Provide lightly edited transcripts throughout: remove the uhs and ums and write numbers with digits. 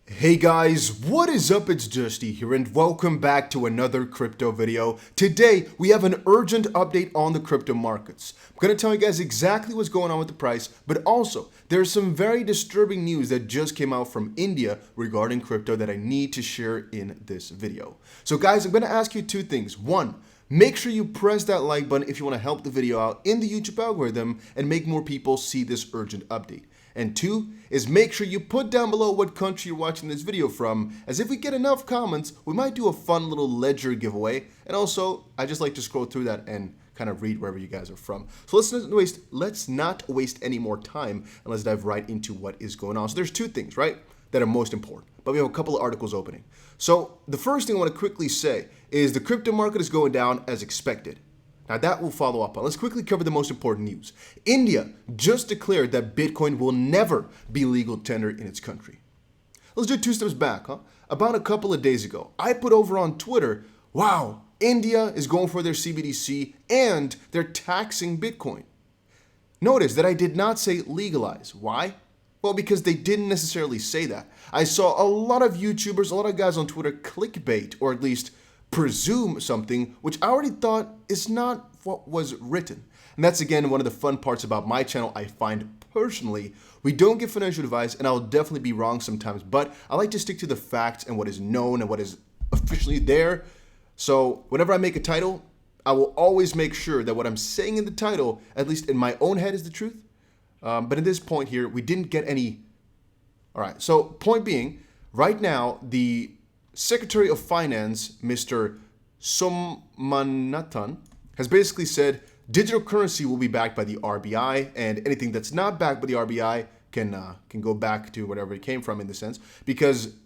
Hey guys, what is up? It's Dusty here and welcome back to another crypto video. Today we have an urgent update on the crypto markets. I'm going to tell you guys exactly what's going on with the price, but also there's some very disturbing news that just came out from India regarding crypto that I need to share in this video. So guys, I'm going to ask you two things. One, make sure you press that like button if you want to help the video out in the YouTube algorithm and make more people see this urgent update. And two is make sure you put down below what country you're watching this video from, as if we get enough comments, we might do a fun little ledger giveaway. And also, I just like to scroll through that and kind of read wherever you guys are from. So let's not waste any more time and let's dive right into what is going on. So there's two things, right, that are most important, but we have a couple of articles opening. So the first thing I want to quickly say is the crypto market is going down as expected. Now that we'll follow up on. Let's quickly cover the most important news. India just declared that Bitcoin will never be legal tender in its country. Let's do two steps back. About a couple of days ago, I put over on Twitter, wow, India is going for their CBDC and they're taxing Bitcoin. Notice that I did not say legalize. Why? Well, because they didn't necessarily say that. I saw a lot of YouTubers, a lot of guys on Twitter clickbait, or at least presume something which I already thought is not what was written. And that's again one of the fun parts about my channel. I find personally we don't give financial advice, and I'll definitely be wrong sometimes, but I like to stick to the facts and what is known and what is officially there. So whenever I make a title, I will always make sure that what I'm saying in the title, at least in my own head, is the truth. But at this point here, we didn't get any. All right, so point being, right now the Secretary of Finance, Mr. Somanathan, has basically said digital currency will be backed by the RBI, and anything that's not backed by the RBI can go back to whatever it came from, in the sense, because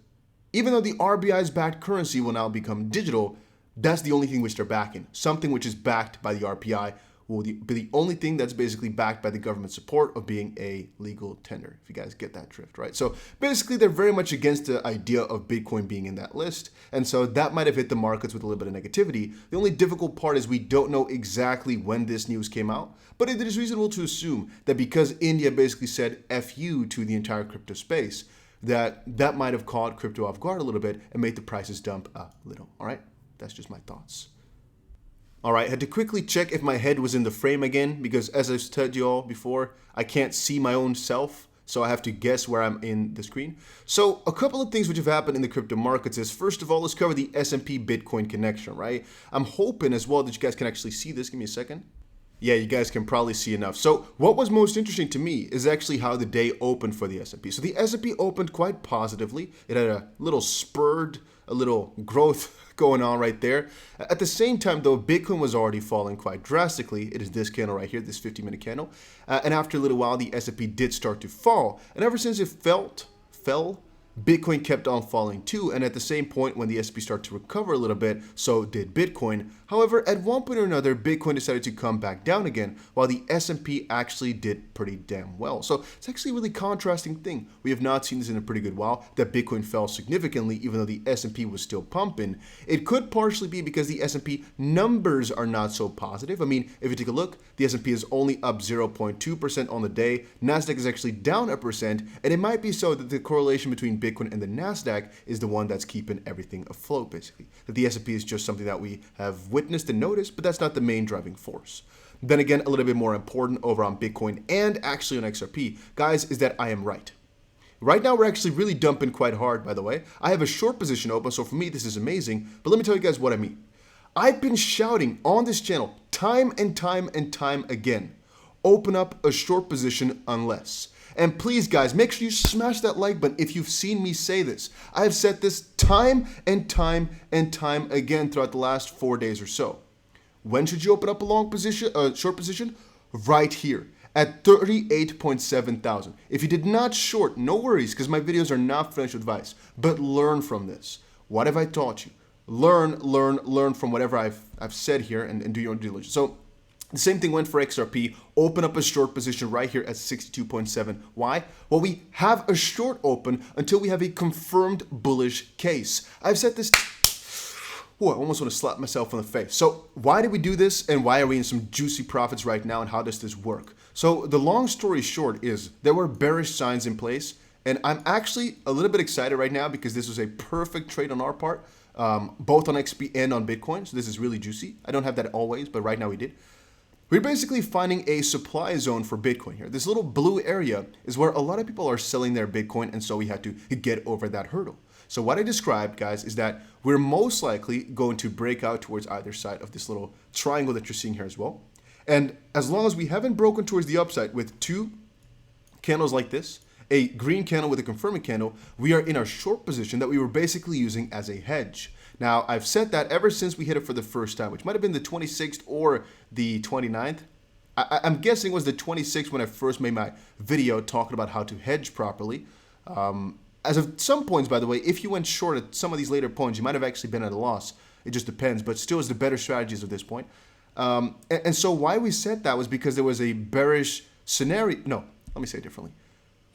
even though the RBI's backed currency will now become digital, that's the only thing which they're backing. Something which is backed by the RBI will be the only thing that's basically backed by the government support of being a legal tender, if you guys get that drift, right? So basically they're very much against the idea of Bitcoin being in that list, and so that might have hit the markets with a little bit of negativity. The only difficult part is we don't know exactly when this news came out, but it is reasonable to assume that because India basically said F you to the entire crypto space, that might have caught crypto off guard a little bit and made the prices dump a little, all right? That's just my thoughts. All right, I had to quickly check if my head was in the frame again, because as I've told you all before, I can't see my own self, so I have to guess where I'm in the screen. So a couple of things which have happened in the crypto markets is, first of all, let's cover the XRP Bitcoin connection, right? I'm hoping as well that you guys can actually see this. Give me a second. Yeah, you guys can probably see enough. So what was most interesting to me is actually how the day opened for the S&P. So the S&P opened quite positively. It had a little spurred, a little growth going on right there. At the same time, though, Bitcoin was already falling quite drastically. It is this candle right here, this 50-minute candle. And after a little while, the S&P did start to fall. And ever since it fell, Bitcoin kept on falling too, and at the same point when the S&P started to recover a little bit, so did Bitcoin. However, at one point or another, Bitcoin decided to come back down again, while the S&P actually did pretty damn well. So it's actually a really contrasting thing. We have not seen this in a pretty good while, that Bitcoin fell significantly even though the S&P was still pumping. It could partially be because the S&P numbers are not so positive. I mean, if you take a look, the S&P is only up 0.2% on the day. Nasdaq is actually down 1%, and it might be so that the correlation between Bitcoin and the Nasdaq is the one that's keeping everything afloat, basically. That the S&P is just something that we have witnessed and noticed, but that's not the main driving force. Then again, a little bit more important over on Bitcoin and actually on XRP, guys, is that I am right. Right now, we're actually really dumping quite hard, by the way. I have a short position open, so for me, this is amazing. But let me tell you guys what I mean. I've been shouting on this channel time and time and time again, open up a short position unless. And please, guys, make sure you smash that like button if you've seen me say this. I have said this time and time and time again throughout the last 4 days or so. When should you open up a short position? Right here at 38.7 thousand. If you did not short, no worries, because my videos are not financial advice, but learn from this. What have I taught you? Learn from whatever I've said here and do your own due diligence. So the same thing went for XRP. Open up a short position right here at 62.7. Why? Well, we have a short open until we have a confirmed bullish case. I've said this. Oh, I almost want to slap myself in the face. So why did we do this, and why are we in some juicy profits right now, and how does this work? So the long story short is there were bearish signs in place, And I'm actually a little bit excited right now because this was a perfect trade on our part, both on XP and on Bitcoin. So this is really juicy. I don't have that always, but right now we did. We're basically finding a supply zone for Bitcoin here. This little blue area is where a lot of people are selling their Bitcoin, and so we had to get over that hurdle. So what I described, guys, is that we're most likely going to break out towards either side of this little triangle that you're seeing here as well. And as long as we haven't broken towards the upside with two candles like this, a green candle with a confirming candle, we are in our short position that we were basically using as a hedge. Now, I've said that ever since we hit it for the first time, which might have been the 26th or the 29th. I'm guessing it was the 26th when I first made my video talking about how to hedge properly. As of some points, by the way, if you went short at some of these later points, you might have actually been at a loss. It just depends, but still is the better strategies at this point. And so why we said that was because there was a bearish scenario. No, let me say it differently.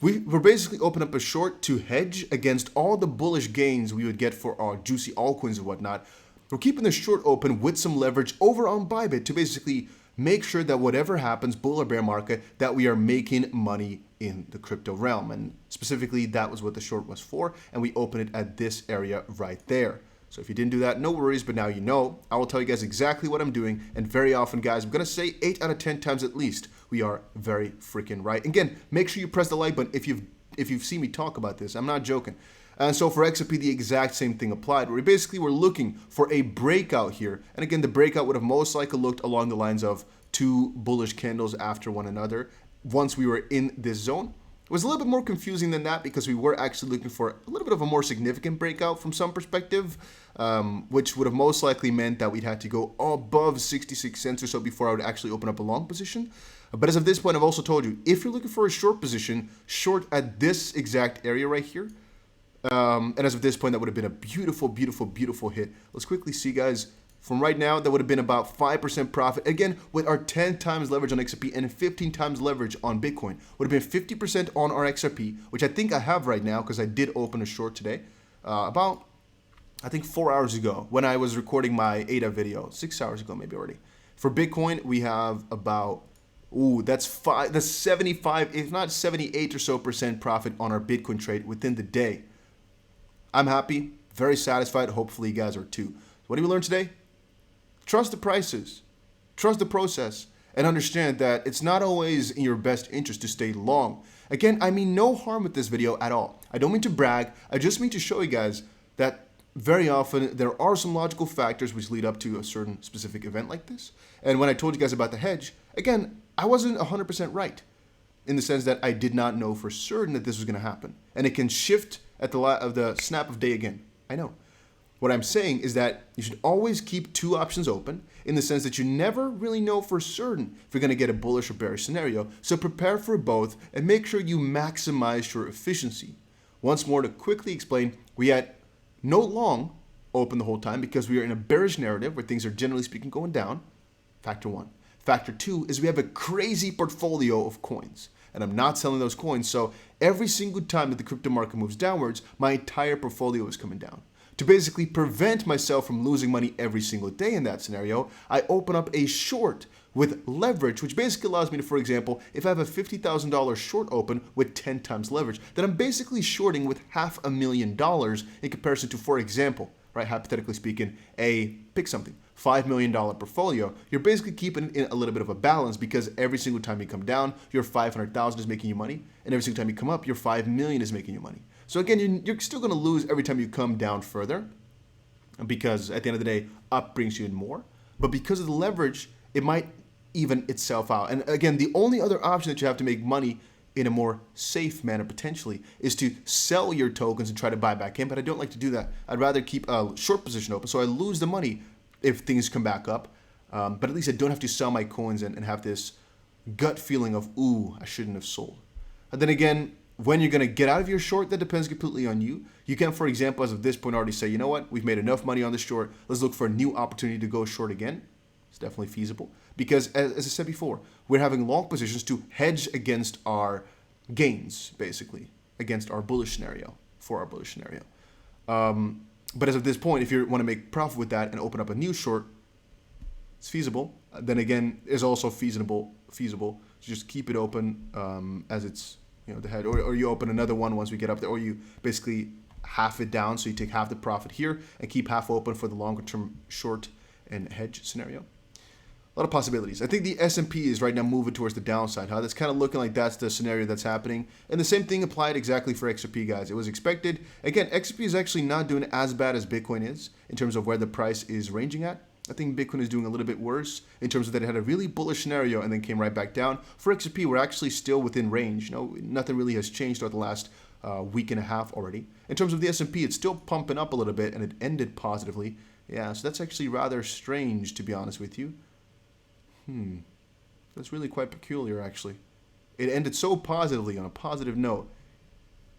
We were basically opening up a short to hedge against all the bullish gains we would get for our juicy altcoins and whatnot. We're keeping the short open with some leverage over on Bybit to basically make sure that whatever happens, bull or bear market, that we are making money in the crypto realm. And specifically, that was what the short was for. And we opened it at this area right there. So if you didn't do that, no worries, but now you know. I will tell you guys exactly what I'm doing. And very often, guys, I'm going to say 8 out of 10 times at least, we are very freaking right. Again, make sure you press the like button if you've seen me talk about this. I'm not joking. And so for XRP, the exact same thing applied, where we basically were looking for a breakout here. And again, the breakout would have most likely looked along the lines of two bullish candles after one another once we were in this zone. It was a little bit more confusing than that because we were actually looking for a little bit of a more significant breakout from some perspective, which would have most likely meant that we'd had to go above 66 cents or so before I would actually open up a long position. But as of this point, I've also told you, if you're looking for a short position, short at this exact area right here, and as of this point, that would have been a beautiful, beautiful, beautiful hit. Let's quickly see, guys. From right now, that would have been about 5% profit. Again, with our 10 times leverage on XRP and 15 times leverage on Bitcoin, would have been 50% on our XRP, which I think I have right now because I did open a short today. About, I think 4 hours ago when I was recording my ADA video, 6 hours ago maybe already. For Bitcoin, we have about, that's 75, if not 78 or so % profit on our Bitcoin trade within the day. I'm happy, very satisfied. Hopefully you guys are too. So what did we learn today? Trust the prices, trust the process, and understand that it's not always in your best interest to stay long. Again, I mean no harm with this video at all. I don't mean to brag. I just mean to show you guys that very often there are some logical factors which lead up to a certain specific event like this. And when I told you guys about the hedge, again, I wasn't 100% right in the sense that I did not know for certain that this was going to happen. And it can shift at the snap of day again. I know. What I'm saying is that you should always keep two options open in the sense that you never really know for certain if you're going to get a bullish or bearish scenario. So prepare for both and make sure you maximize your efficiency. Once more, to quickly explain, we had no long open the whole time because we are in a bearish narrative where things are generally speaking going down. Factor one. Factor two is we have a crazy portfolio of coins. And I'm not selling those coins. So every single time that the crypto market moves downwards, my entire portfolio is coming down. To basically prevent myself from losing money every single day in that scenario, I open up a short with leverage, which basically allows me to, for example, if I have a $50,000 short open with 10 times leverage, then I'm basically shorting with $500,000 in comparison to, for example, right, hypothetically speaking, pick something, $5 million portfolio. You're basically keeping it in a little bit of a balance because every single time you come down, your 500,000 is making you money, and every single time you come up, your 5 million is making you money. So again, you're still going to lose every time you come down further because at the end of the day, up brings you in more. But because of the leverage, it might even itself out. And again, the only other option that you have to make money in a more safe manner potentially is to sell your tokens and try to buy back in. But I don't like to do that. I'd rather keep a short position open so I lose the money if things come back up. But at least I don't have to sell my coins and have this gut feeling of, ooh, I shouldn't have sold. And then again, when you're going to get out of your short, that depends completely on you. You can, for example, as of this point already say, you know what, we've made enough money on this short. Let's look for a new opportunity to go short again. It's definitely feasible because, as I said before, we're having long positions to hedge against our gains, basically, against our bullish scenario, for our bullish scenario. But as of this point, if you want to make profit with that and open up a new short, it's feasible. Then again, it's also feasible to just keep it open as it's the head, or you open another one once we get up there, or you basically half it down, so you take half the profit here and keep half open for the longer term short and hedge scenario. A lot of possibilities. I think the S&P is right now moving towards the downside. That's kind of looking like that's the scenario that's happening. And the same thing applied exactly for XRP, guys. It was expected. Again, XRP is actually not doing as bad as Bitcoin is in terms of where the price is ranging at. I think Bitcoin is doing a little bit worse in terms of that it had a really bullish scenario and then came right back down. For XRP, we're actually still within range. Nothing really has changed throughout the last week and a half already. In terms of the S&P, it's still pumping up a little bit and it ended positively. Yeah, so that's actually rather strange, to be honest with you. That's really quite peculiar, actually. It ended so positively on a positive note.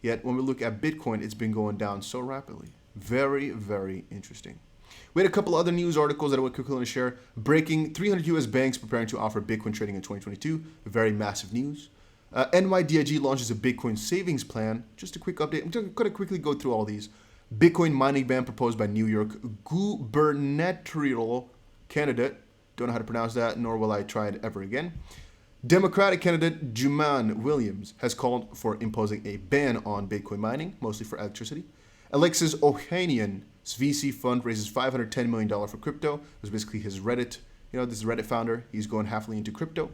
Yet when we look at Bitcoin, it's been going down so rapidly. Very, very interesting. We had a couple other news articles that I would quickly want to share. Breaking: 300 US banks preparing to offer Bitcoin trading in 2022. Very massive news. NYDIG launches a Bitcoin savings plan. Just a quick update. I'm going to quickly go through all these. Bitcoin mining ban proposed by New York gubernatorial candidate. Don't know how to pronounce that, nor will I try it ever again. Democratic candidate Juman Williams has called for imposing a ban on Bitcoin mining, mostly for electricity. Alexis Ohanian's VC fund raises $510 million for crypto. It was basically his Reddit, this Reddit founder. He's going halfly into crypto.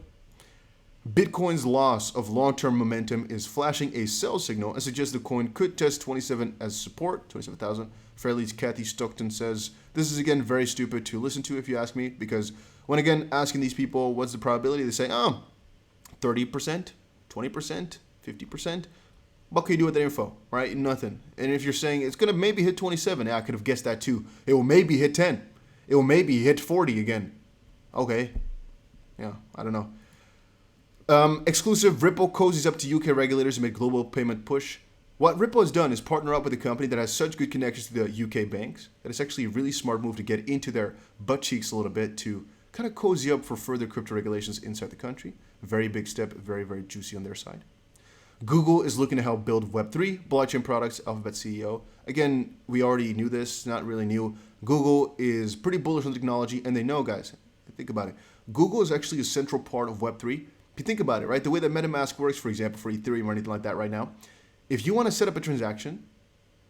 Bitcoin's loss of long-term momentum is flashing a sell signal and suggests the coin could test 27 as support, 27,000. Fairly's Kathy Stockton says, this is again very stupid to listen to if you ask me, because when again asking these people what's the probability, they say, 30%, 20%, 50%. What can you do with that info, right? Nothing. And if you're saying it's going to maybe hit 27, I could have guessed that too. It will maybe hit 10. It will maybe hit 40 again. Okay. Yeah, I don't know. Exclusive: Ripple cozies up to UK regulators amid global payment push. What Ripple has done is partner up with a company that has such good connections to the UK banks that it's actually a really smart move to get into their butt cheeks a little bit to kind of cozy up for further crypto regulations inside the country. Very big step, very, very juicy on their side. Google is looking to help build Web3 blockchain products, Alphabet CEO. Again, we already knew this, not really new. Google is pretty bullish on technology, and they know, guys, think about it. Google is actually a central part of Web3. If you think about it, right, the way that MetaMask works, for example, for Ethereum or anything like that right now, if you want to set up a transaction,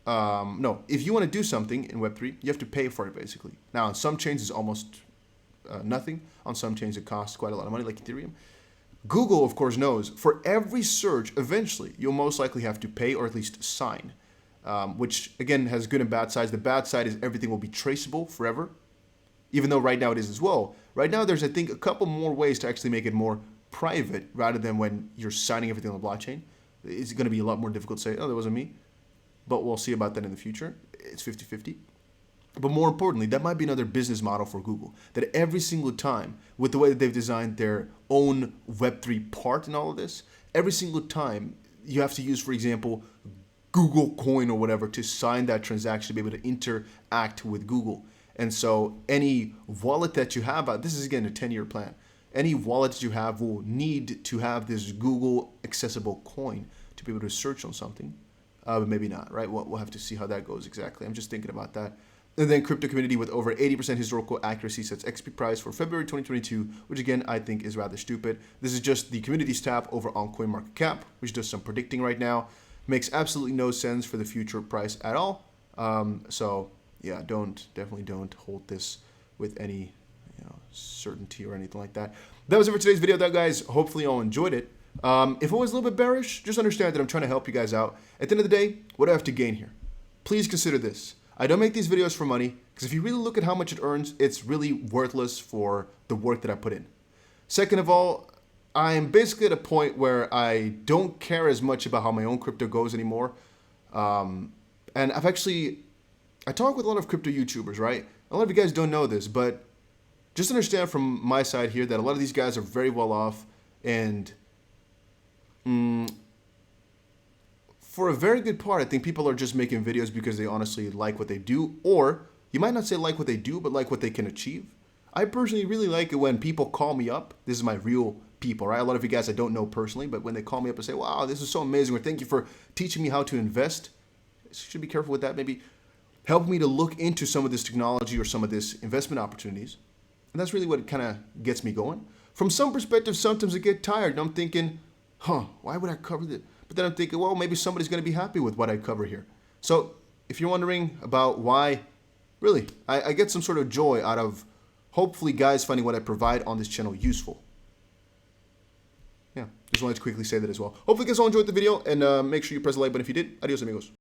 if you want to do something in Web3, you have to pay for it, basically. Now, on some chains, it's almost nothing. On some chains, it costs quite a lot of money, like Ethereum. Google, of course, knows for every search, eventually, you'll most likely have to pay or at least sign, which, again, has good and bad sides. The bad side is everything will be traceable forever, even though right now it is as well. Right now, there's, I think, a couple more ways to actually make it more private rather than when you're signing everything on the blockchain. It's going to be a lot more difficult to say, oh, that wasn't me. But we'll see about that in the future. It's 50-50. But more importantly, that might be another business model for Google. That every single time, with the way that they've designed their own Web3 part in all of this, every single time you have to use, for example, Google Coin or whatever to sign that transaction to be able to interact with Google. And so any wallet that you have, this is again a 10-year plan. Any wallet that you have will need to have this Google accessible coin to be able to search on something, but maybe not, right? We'll have to see how that goes exactly. I'm just thinking about that. And then crypto community with over 80% historical accuracy sets XP price for February 2022, which again, I think is rather stupid. This is just the community's tab over on CoinMarketCap, which does some predicting right now. Makes absolutely no sense for the future price at all. So yeah, definitely don't hold this with any certainty or anything like that. That was it for today's video, though, guys. Hopefully you all enjoyed it. If it was a little bit bearish, just understand that I'm trying to help you guys out. At the end of the day, what do I have to gain here? Please consider this. I don't make these videos for money, because if you really look at how much it earns, it's really worthless for the work that I put in. Second of all, I'm basically at a point where I don't care as much about how my own crypto goes anymore. And I talk with a lot of crypto YouTubers, right? A lot of you guys don't know this, but just understand from my side here that a lot of these guys are very well off, and for a very good part, I think people are just making videos because they honestly like what they do, or you might not say like what they do, but like what they can achieve. I personally really like it when people call me up. This is my real people, right? A lot of you guys I don't know personally, but when they call me up and say, wow, this is so amazing, or thank you for teaching me how to invest. Should be careful with that. Maybe help me to look into some of this technology or some of this investment opportunities. And that's really what kind of gets me going. From some perspectives, sometimes I get tired and I'm thinking, why would I cover this? But then I'm thinking, well, maybe somebody's going to be happy with what I cover here. So if you're wondering about why, really, I get some sort of joy out of hopefully guys finding what I provide on this channel useful. Yeah, just wanted to quickly say that as well. Hopefully you guys all enjoyed the video, and make sure you press the like button if you did. Adios, amigos.